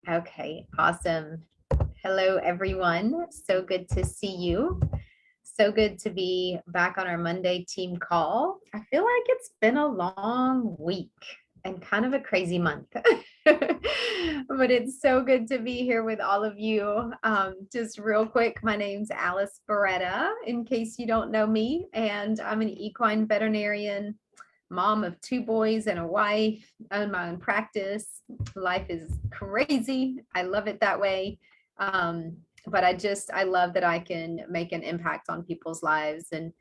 Okay, awesome. Hello, everyone. So good to see you. So good to be back on our Monday team call. I feel like it's been a long week and kind of a crazy month, but it's so good to be here with all of you. Just real quick, my name's Alice Beretta, in case you don't know me, and I'm an equine veterinarian, mom of two boys and a wife, own my own practice. Life is crazy. I love it that way. But I love that I can make an impact on people's lives and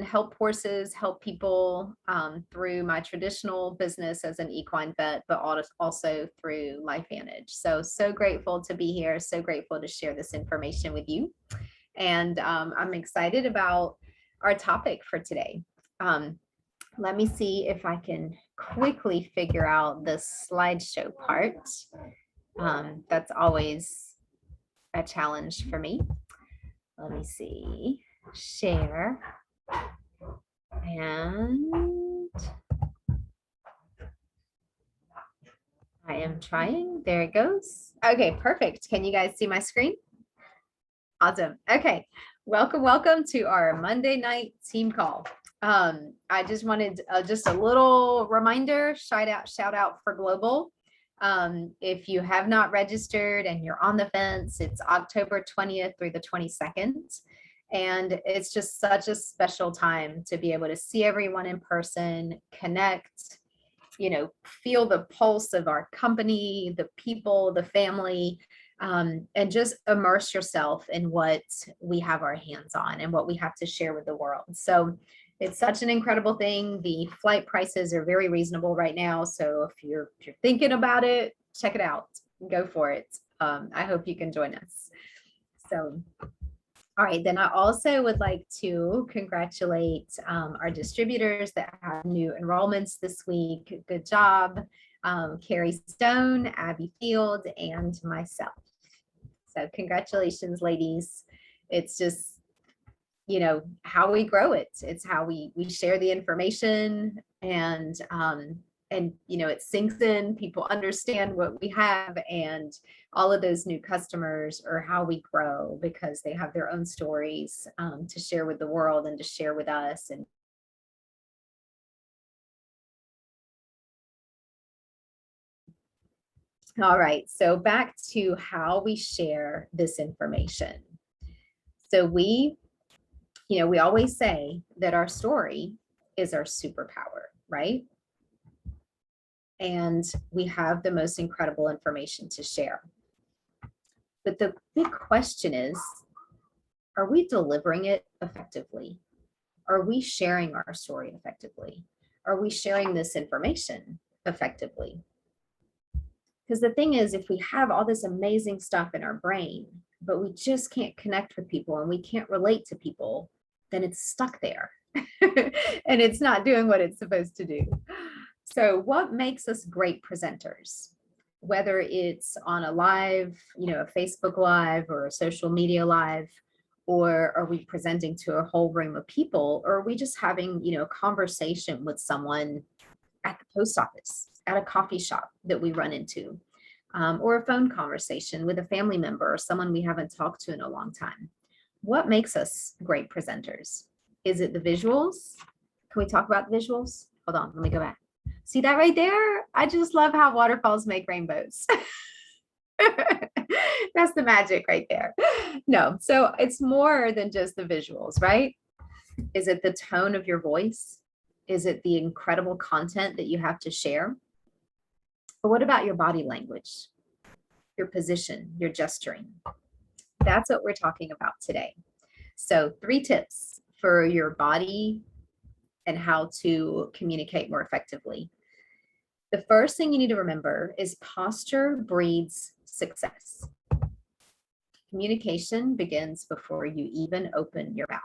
help horses, help people through my traditional business as an equine vet, but also through LifeVantage. So grateful to be here. So grateful to share this information with you. And I'm excited about our topic for today. Let me see if I can quickly figure out the slideshow part. That's always a challenge for me. Let me see, share, and I am trying. There it goes. Okay, perfect. Can you guys see my screen? Awesome. Okay, welcome to our Monday night team call. I just wanted just a little reminder, shout out for Global. If you have not registered and you're on the fence, it's October 20th through the 22nd. And it's just such a special time to be able to see everyone in person, connect, feel the pulse of our company, the people, the family, and just immerse yourself in what we have our hands on and what we have to share with the world. So it's such an incredible thing. The flight prices are very reasonable right now. So if you're thinking about it, check it out. Go for it. I hope you can join us. So, all right, then I also would like to congratulate our distributors that have new enrollments this week. Good job, Carrie Stone, Abby Field, and myself. So congratulations, ladies. It's just, how we grow it. It's how we share the information and it sinks in, people understand what we have, and all of those new customers are how we grow because they have their own stories to share with the world and to share with us. And all right, so back to how we share this information. So we always say that our story is our superpower, right? And we have the most incredible information to share. But the big question is, are we delivering it effectively? Are we sharing our story effectively? Are we sharing this information effectively? Because the thing is, if we have all this amazing stuff in our brain, but we just can't connect with people and we can't relate to people, then it's stuck there and it's not doing what it's supposed to do. So what makes us great presenters? Whether it's on a live, a Facebook Live or a social media live, or are we presenting to a whole room of people, or are we just having, a conversation with someone at the post office, at a coffee shop that we run into, or a phone conversation with a family member or someone we haven't talked to in a long time? What makes us great presenters? Is it the visuals? Can we talk about the visuals? Hold on, let me go back. See that right there? I just love how waterfalls make rainbows. That's the magic right there. No, so it's more than just the visuals, right? Is it the tone of your voice? Is it the incredible content that you have to share? But what about your body language, your position, your gesturing? That's what we're talking about today. So 3 tips for your body and how to communicate more effectively. The first thing you need to remember is posture breeds success. Communication begins before you even open your mouth.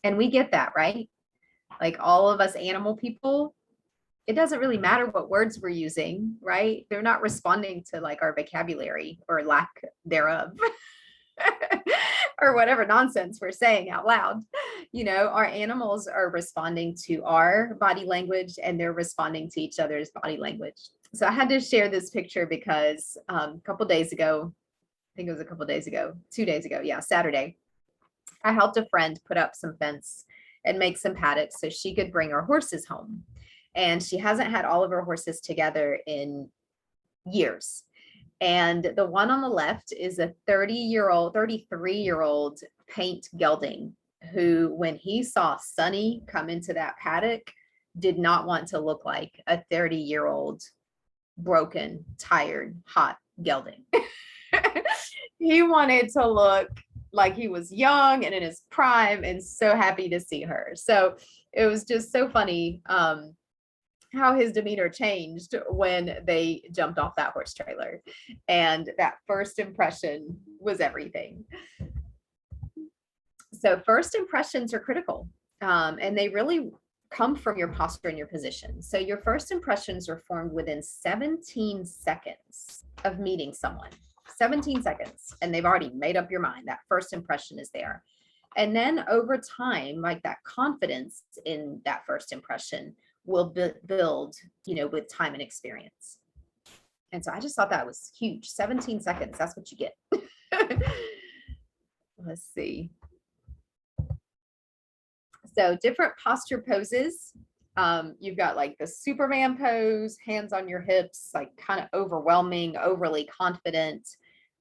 And we get that, right? Like all of us animal people, it doesn't really matter what words we're using, right? They're not responding to like our vocabulary or lack thereof. or whatever nonsense we're saying out loud. Our animals are responding to our body language and they're responding to each other's body language. So I had to share this picture because a couple days ago, I think it was a couple days ago, 2 days ago, yeah, Saturday, I helped a friend put up some fence and make some paddocks so she could bring her horses home. And she hasn't had all of her horses together in years. And the one on the left is a 33-year-old paint gelding who, when he saw Sunny come into that paddock, did not want to look like a 30-year-old broken, tired, hot gelding. He wanted to look like he was young and in his prime and so happy to see her. So it was just so funny how his demeanor changed when they jumped off that horse trailer. And that first impression was everything. So first impressions are critical, and they really come from your posture and your position. So your first impressions are formed within 17 seconds of meeting someone. 17 seconds, and they've already made up your mind. That first impression is there. And then over time, like that confidence in that first impression will build, with time and experience. And so I just thought that was huge. 17 seconds, that's what you get. Let's see. So different posture poses. You've got like the Superman pose, hands on your hips, like kind of overwhelming, overly confident.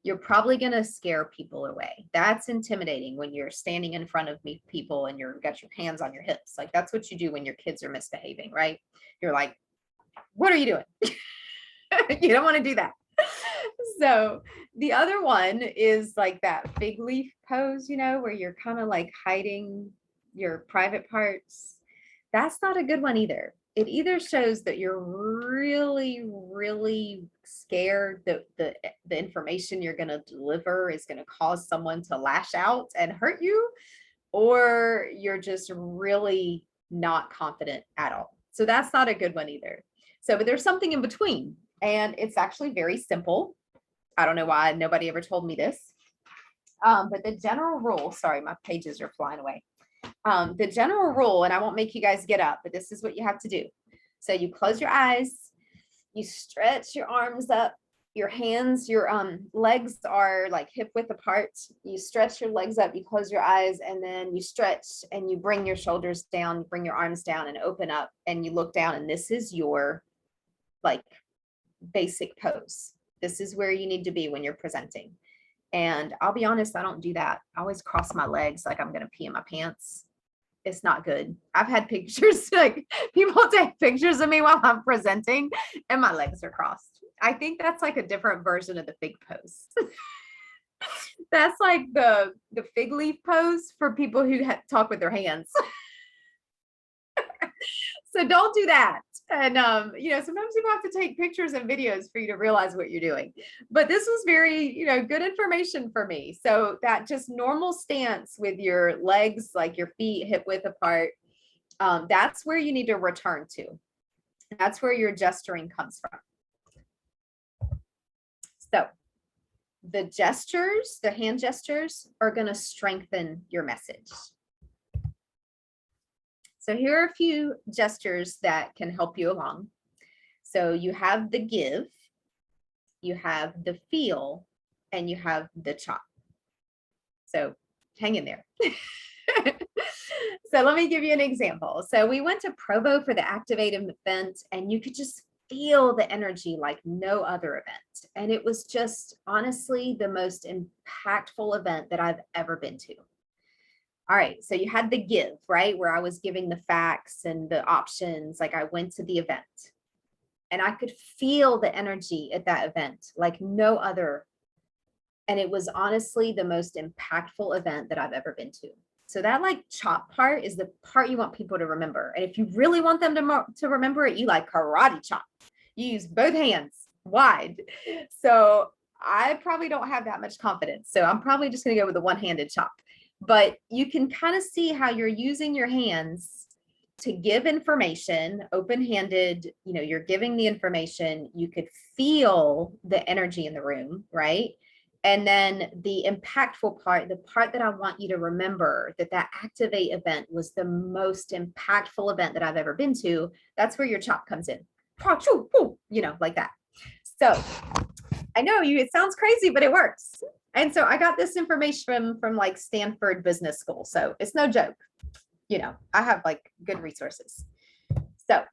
You're probably going to scare people away. That's intimidating when you're standing in front of people and you've got your hands on your hips. Like that's what you do when your kids are misbehaving, right? You're like, what are you doing? You don't want to do that. So the other one is like that fig leaf pose, where you're kind of like hiding your private parts. That's not a good one either. It either shows that you're really, really scared that the information you're going to deliver is going to cause someone to lash out and hurt you, or you're just really not confident at all. So that's not a good one either. So, but there's something in between, and it's actually very simple. I don't know why nobody ever told me this. But the general rule, sorry, my pages are flying away. The general rule, and I won't make you guys get up, but this is what you have to do. So you close your eyes, you stretch your arms up, your hands, your legs are like hip width apart. You stretch your legs up, you close your eyes, and then you stretch and you bring your shoulders down, bring your arms down and open up, and you look down, and this is your like basic pose. This is where you need to be when you're presenting. And I'll be honest, I don't do that. I always cross my legs like I'm going to pee in my pants. It's not good. I've had pictures, like people take pictures of me while I'm presenting and my legs are crossed. I think that's like a different version of the fig pose. That's like the fig leaf pose for people who talk with their hands. So don't do that. And, sometimes people have to take pictures and videos for you to realize what you're doing. But this was very, good information for me. So that just normal stance with your legs, like your feet hip width apart, that's where you need to return to. That's where your gesturing comes from. So the gestures, the hand gestures are going to strengthen your message. So here are a few gestures that can help you along. So you have the give, you have the feel, and you have the chop. So hang in there. So let me give you an example. So we went to Provo for the Activative event, and you could just feel the energy like no other event. And it was just honestly the most impactful event that I've ever been to. All right, so you had the give, right? Where I was giving the facts and the options, like I went to the event. And I could feel the energy at that event like no other. And it was honestly the most impactful event that I've ever been to. So that like chop part is the part you want people to remember. And if you really want them to remember it, you like karate chop. You use both hands wide. So I probably don't have that much confidence. So I'm probably just going to go with the one-handed chop. But you can kind of see how you're using your hands to give information, open-handed, you're giving the information. You could feel the energy in the room, right? And then the impactful part, the part that I want you to remember, that activate event was the most impactful event that I've ever been to. That's where your chop comes in, you know, like that. So I know it sounds crazy, but it works. And so I got this information from like Stanford Business School. So it's no joke. You know, I have like good resources. So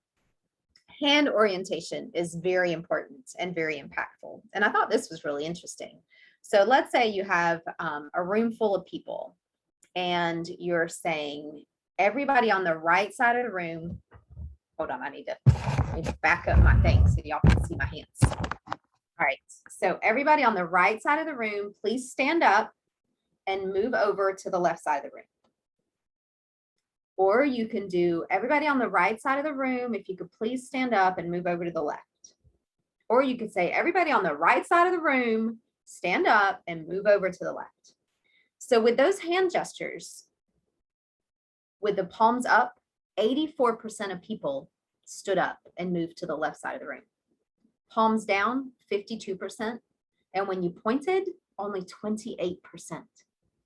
hand orientation is very important and very impactful. And I thought this was really interesting. So let's say you have a room full of people and you're saying everybody on the right side of the room. Hold on, I need to back up my thing so y'all can see my hands. All right, so everybody on the right side of the room, please stand up and move over to the left side of the room. Or you can do everybody on the right side of the room, if you could please stand up and move over to the left. Or you could say everybody on the right side of the room, stand up and move over to the left. So with those hand gestures, with the palms up, 84% of people stood up and moved to the left side of the room. Palms down, 52%. And when you pointed, only 28%.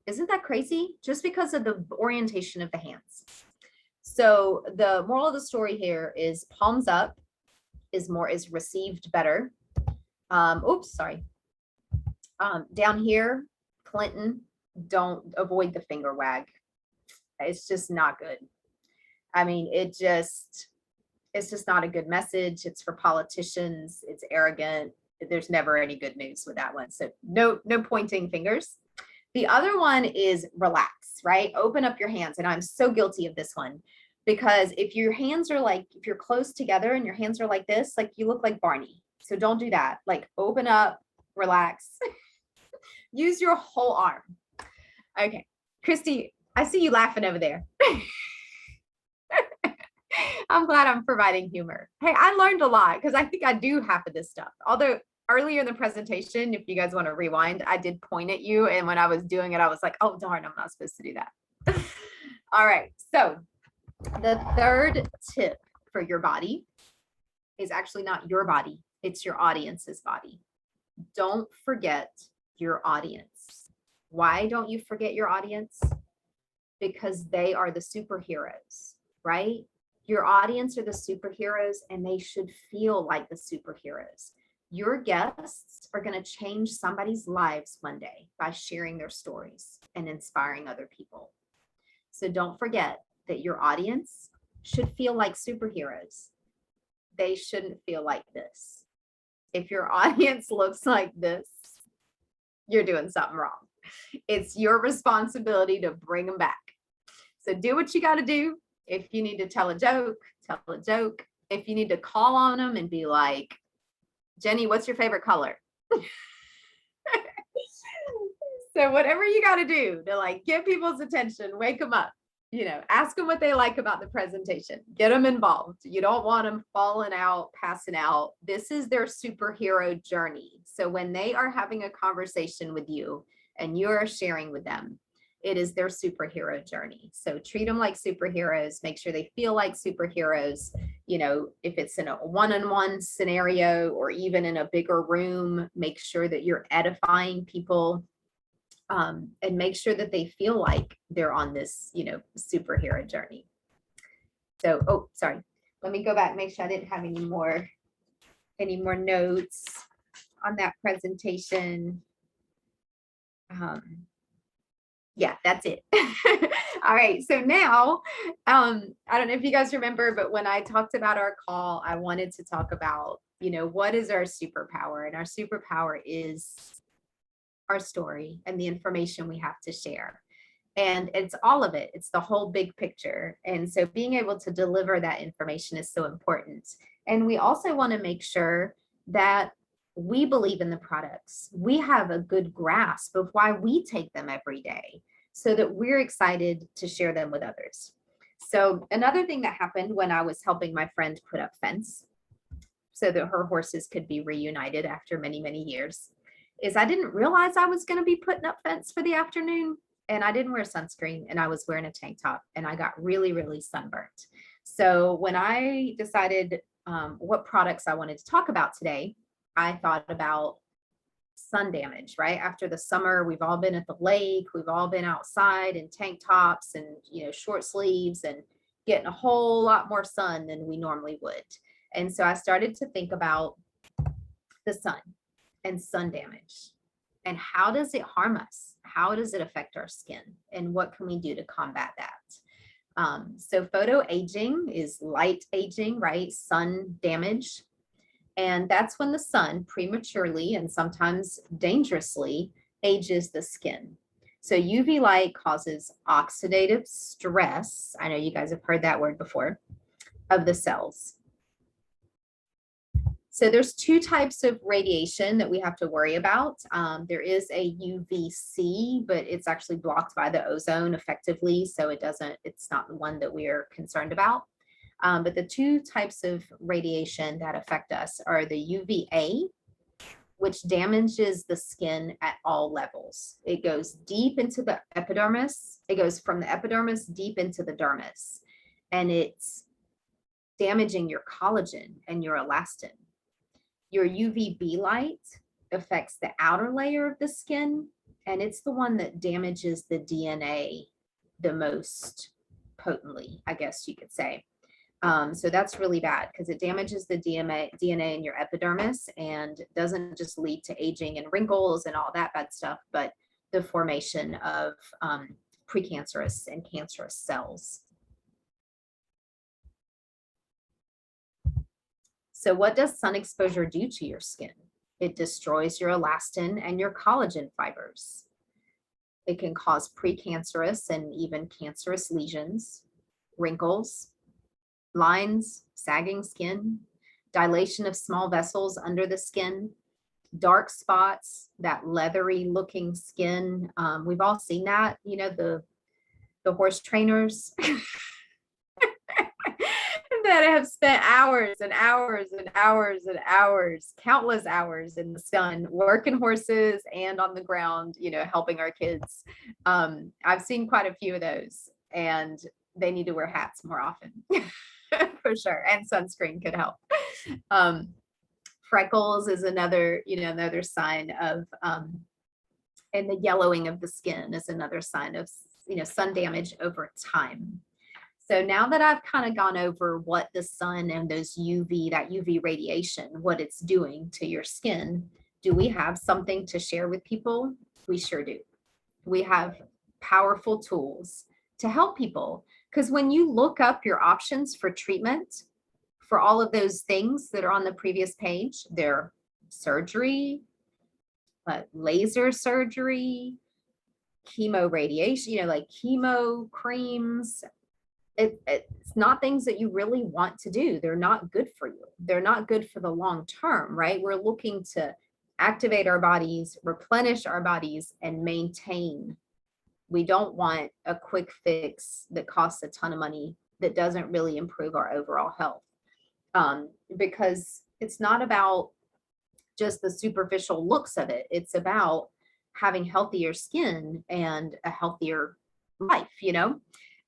Isn't that crazy? Just because of the orientation of the hands. So the moral of the story here is palms up is received better. Oops, sorry. Down here, Clinton, don't avoid the finger wag. It's just not good. I mean, it's just not a good message. It's for politicians. It's arrogant. There's never any good news with that one. So no pointing fingers. The other one is relax, right? Open up your hands. And I'm so guilty of this one because if your hands are like, if you're close together and your hands are like this, like you look like Barney. So don't do that. Like open up, relax, use your whole arm. Okay. Christy, I see you laughing over there. I'm glad I'm providing humor. Hey, I learned a lot because I think I do half of this stuff. Although earlier in the presentation, if you guys want to rewind, I did point at you. And when I was doing it, I was like, oh, darn, I'm not supposed to do that. All right. So the third tip for your body is actually not your body. It's your audience's body. Don't forget your audience. Why don't you forget your audience? Because they are the superheroes, right? Your audience are the superheroes and they should feel like the superheroes. Your guests are going to change somebody's lives one day by sharing their stories and inspiring other people. So don't forget that your audience should feel like superheroes. They shouldn't feel like this. If your audience looks like this, you're doing something wrong. It's your responsibility to bring them back. So do what you got to do. If you need to tell a joke, tell a joke. If you need to call on them and be like, Jenny, what's your favorite color? So whatever you got to do to like get people's attention, wake them up, you know, ask them what they like about the presentation, get them involved. You don't want them falling out, passing out. This is their superhero journey. So when they are having a conversation with you and you're sharing with them, it is their superhero journey. So treat them like superheroes, make sure they feel like superheroes. You know, if it's in a one-on-one scenario or even in a bigger room, make sure that you're edifying people and make sure that they feel like they're on this, you know, superhero journey. So, oh, sorry. Let me go back, make sure I didn't have any more notes on that presentation. Yeah, that's it. All right. So now, I don't know if you guys remember, but when I talked about our call, I wanted to talk about, you know, what is our superpower? And our superpower is our story and the information we have to share. And it's all of it. It's the whole big picture. And so being able to deliver that information is so important. And we also want to make sure that we believe in the products. We have a good grasp of why we take them every day so that we're excited to share them with others. So another thing that happened when I was helping my friend put up fence so that her horses could be reunited after many, many years is I didn't realize I was going to be putting up fence for the afternoon, and I didn't wear sunscreen, and I was wearing a tank top, and I got really, really sunburnt. So when I decided what products I wanted to talk about today, I thought about sun damage, right? After the summer, we've all been at the lake, we've all been outside in tank tops and, short sleeves and getting a whole lot more sun than we normally would. And so I started to think about the sun and sun damage and how does it harm us? How does it affect our skin? And what can we do to combat that? So photo aging is light aging, right? Sun damage. And that's when the sun prematurely and sometimes dangerously ages the skin. So UV light causes oxidative stress. I know you guys have heard that word before, of the cells. So there's two types of radiation that we have to worry about. There is a UVC, but it's actually blocked by the ozone effectively. So it's not the one that we're concerned about. But the two types of radiation that affect us are the UVA, which damages the skin at all levels. It goes deep into the epidermis. It goes from the epidermis deep into the dermis, and it's damaging your collagen and your elastin. Your UVB light affects the outer layer of the skin, and it's the one that damages the DNA the most potently, I guess you could say. So that's really bad because it damages the DNA in your epidermis and doesn't just lead to aging and wrinkles and all that bad stuff, but the formation of precancerous and cancerous cells. So what does sun exposure do to your skin? It destroys your elastin and your collagen fibers. It can cause precancerous and even cancerous lesions, wrinkles, lines, sagging skin, dilation of small vessels under the skin, dark spots, that leathery looking skin. We've all seen that, the horse trainers that have spent hours and hours and hours and hours, countless hours in the sun, working horses and on the ground, helping our kids. I've seen quite a few of those, and they need to wear hats more often. For sure. And sunscreen could help. Freckles is another sign of, and the yellowing of the skin is another sign of, sun damage over time. So now that I've kind of gone over what the sun and that UV radiation, what it's doing to your skin, do we have something to share with people? We sure do. We have powerful tools to help people. Because when you look up your options for treatment for all of those things that are on the previous page, they're surgery, laser surgery, chemo radiation, like chemo creams. It's not things that you really want to do. They're not good for you. They're not good for the long term, right? We're looking to activate our bodies, replenish our bodies, and maintain. We don't want a quick fix that costs a ton of money that doesn't really improve our overall health. Because it's not about just the superficial looks of it. It's about having healthier skin and a healthier life,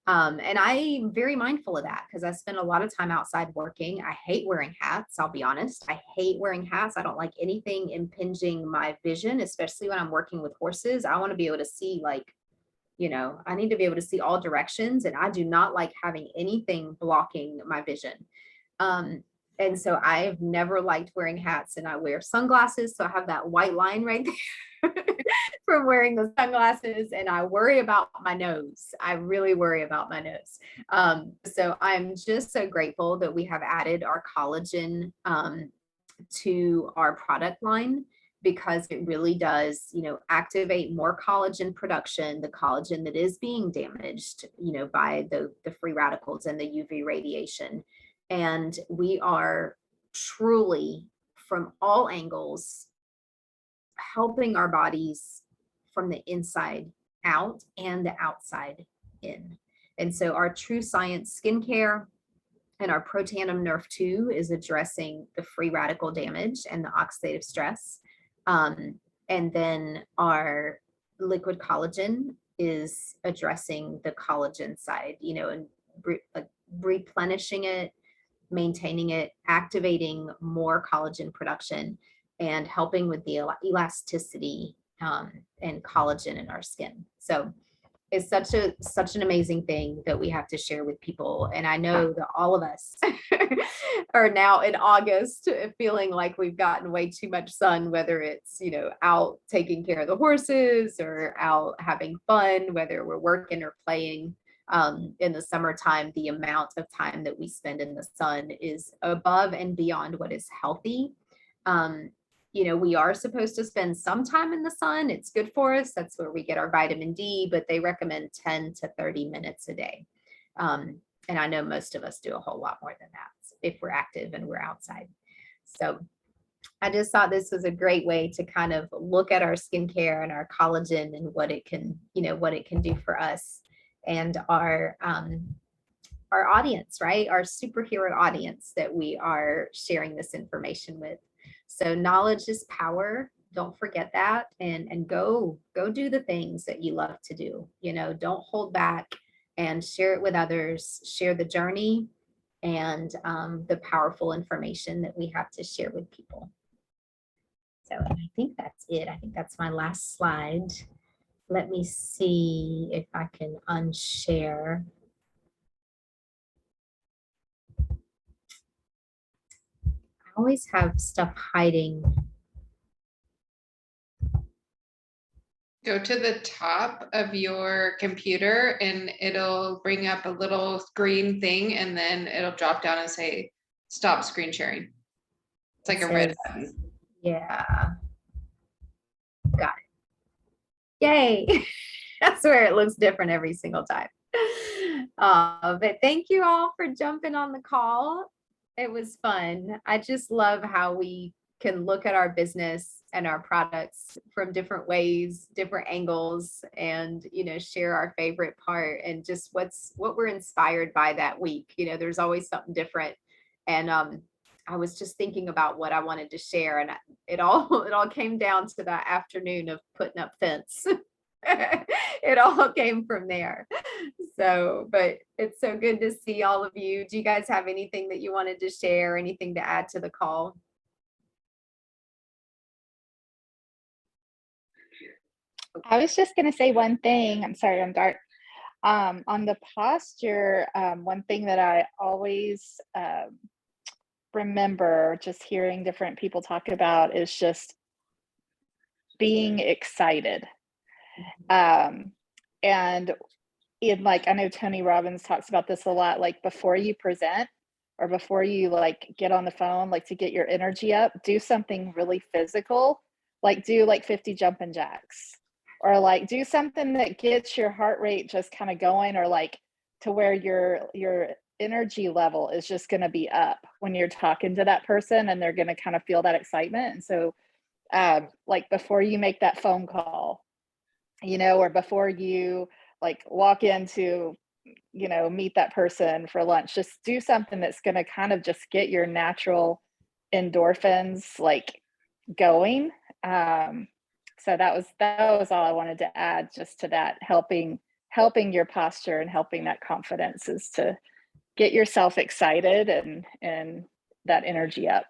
and I'm very mindful of that because I spend a lot of time outside working. I hate wearing hats. I'll be honest. I hate wearing hats. I don't like anything impinging my vision, especially when I'm working with horses. I want to be able to see, I need to be able to see all directions, and I do not like having anything blocking my vision. And so I've never liked wearing hats, and I wear sunglasses. So I have that white line right there from wearing the sunglasses, and I worry about my nose. I really worry about my nose. So I'm just so grateful that we have added our collagen to our product line, because it really does, activate more collagen production, the collagen that is being damaged, by the free radicals and the UV radiation. And we are truly, from all angles, helping our bodies from the inside out and the outside in. And so our True Science skincare and our Protanum Nerf 2 is addressing the free radical damage and the oxidative stress. And then our liquid collagen is addressing the collagen side, and replenishing it, maintaining it, activating more collagen production. and helping with the elasticity and collagen in our skin. So it's such an amazing thing that we have to share with people. And I know that all of us are now in August feeling like we've gotten way too much sun, whether it's, out taking care of the horses or out having fun, whether we're working or playing. In the summertime, the amount of time that we spend in the sun is above and beyond what is healthy. We are supposed to spend some time in the sun. It's good for us. That's where we get our vitamin D, but they recommend 10 to 30 minutes a day. And I know most of us do a whole lot more than that if we're active and we're outside. So I just thought this was a great way to kind of look at our skincare and our collagen and what it can do for us and our audience, right? Our superhero audience that we are sharing this information with. So knowledge is power. Don't forget that, and go do the things that you love to do. Don't hold back and share it with others. Share the journey and the powerful information that we have to share with people. So I think that's it. I think that's my last slide. Let me see if I can unshare. I always have stuff hiding. Go to the top of your computer and it'll bring up a little green thing and then it'll drop down and say, stop screen sharing. It's like a red button. Yeah. Got it. Yay. That's where it looks different every single time. But thank you all for jumping on the call. It was fun. I just love how we can look at our business and our products from different ways, different angles, and share our favorite part and just what we're inspired by that week. There's always something different. And I was just thinking about what I wanted to share, and it all came down to that afternoon of putting up fence. It all came from there. So, but it's so good to see all of you. Do you guys have anything that you wanted to share, anything to add to the call? I was just going to say one thing. I'm sorry, I'm dark. On the posture, one thing that I always remember just hearing different people talk about is just being excited. And in I know Tony Robbins talks about this a lot, before you present or before you get on the phone, to get your energy up, do something really physical, do 50 jumping jacks, or do something that gets your heart rate just kind of going, or to where your energy level is just going to be up when you're talking to that person and they're going to kind of feel that excitement. And so before you make that phone call, or before you walk into, meet that person for lunch, just do something that's going to kind of just get your natural endorphins going. So that was all I wanted to add just to that, helping your posture and helping that confidence is to get yourself excited and that energy up.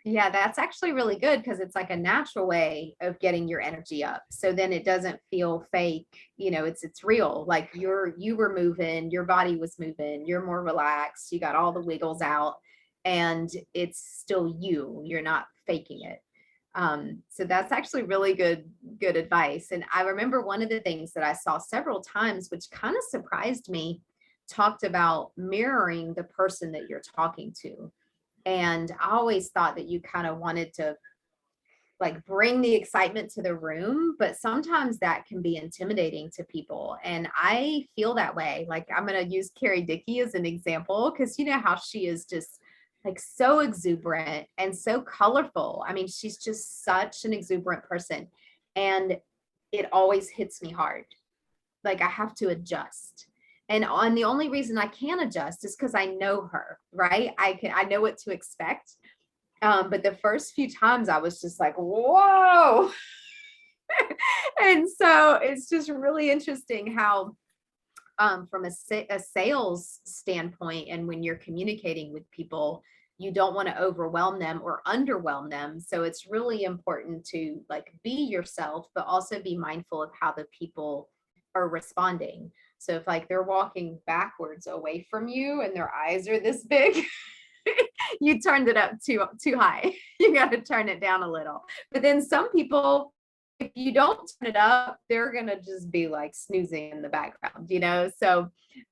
Yeah, that's actually really good because it's a natural way of getting your energy up. So then it doesn't feel fake. It's real. You were moving, your body was moving, you're more relaxed, you got all the wiggles out, and it's still you. You're not faking it. So that's actually really good advice. And I remember one of the things that I saw several times, which kind of surprised me, talked about mirroring the person that you're talking to. And I always thought that you kind of wanted to bring the excitement to the room, but sometimes that can be intimidating to people. And I feel that way. I'm going to use Carrie Dickey as an example, because you know how she is just so exuberant and so colorful. I mean, she's just such an exuberant person, and it always hits me hard. I have to adjust. And the only reason I can adjust is because I know her, right? I know what to expect. But the first few times I was just whoa. And so it's just really interesting how, from a sales standpoint, and when you're communicating with people, you don't want to overwhelm them or underwhelm them. So it's really important to like be yourself, but also be mindful of how the people are responding. So if like they're walking backwards away from you and their eyes are this big, you turned it up too high. You got to turn it down a little. But then some people, if you don't turn it up, they're gonna just be like snoozing in the background, you know. So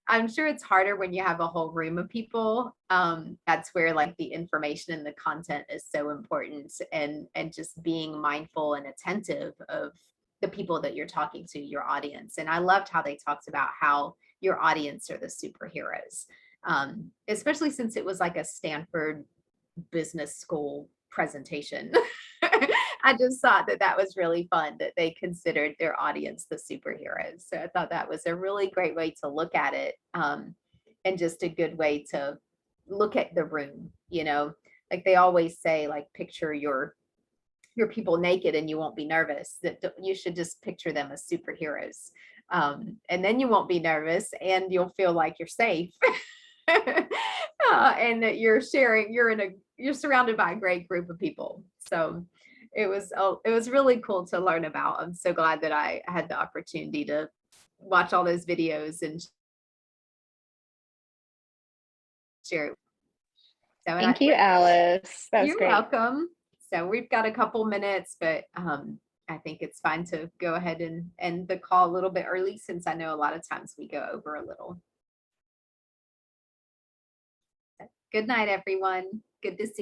I'm sure it's harder when you have a whole room of people. That's where like the information and the content is so important, and just being mindful and attentive of the people that you're talking to, your audience. And I loved how they talked about how your audience are the superheroes, especially since it was like a Stanford business school presentation. I just thought that that was really fun that they considered their audience the superheroes. So I thought that was a really great way to look at it, and just a good way to look at the room. You know, like they always say, like picture your people naked and you won't be nervous. That you should just picture them as superheroes, and then you won't be nervous and you'll feel like you're safe. And that you're sharing, you're surrounded by a great group of people. So it was really cool to learn about. I'm so glad that I had the opportunity to watch all those videos and share it. So Thank you, Alice. That was you're great. welcome. So we've got a couple minutes, but I think it's fine to go ahead and end the call a little bit early, since I know a lot of times we go over a little. Good night, everyone. Good to see you.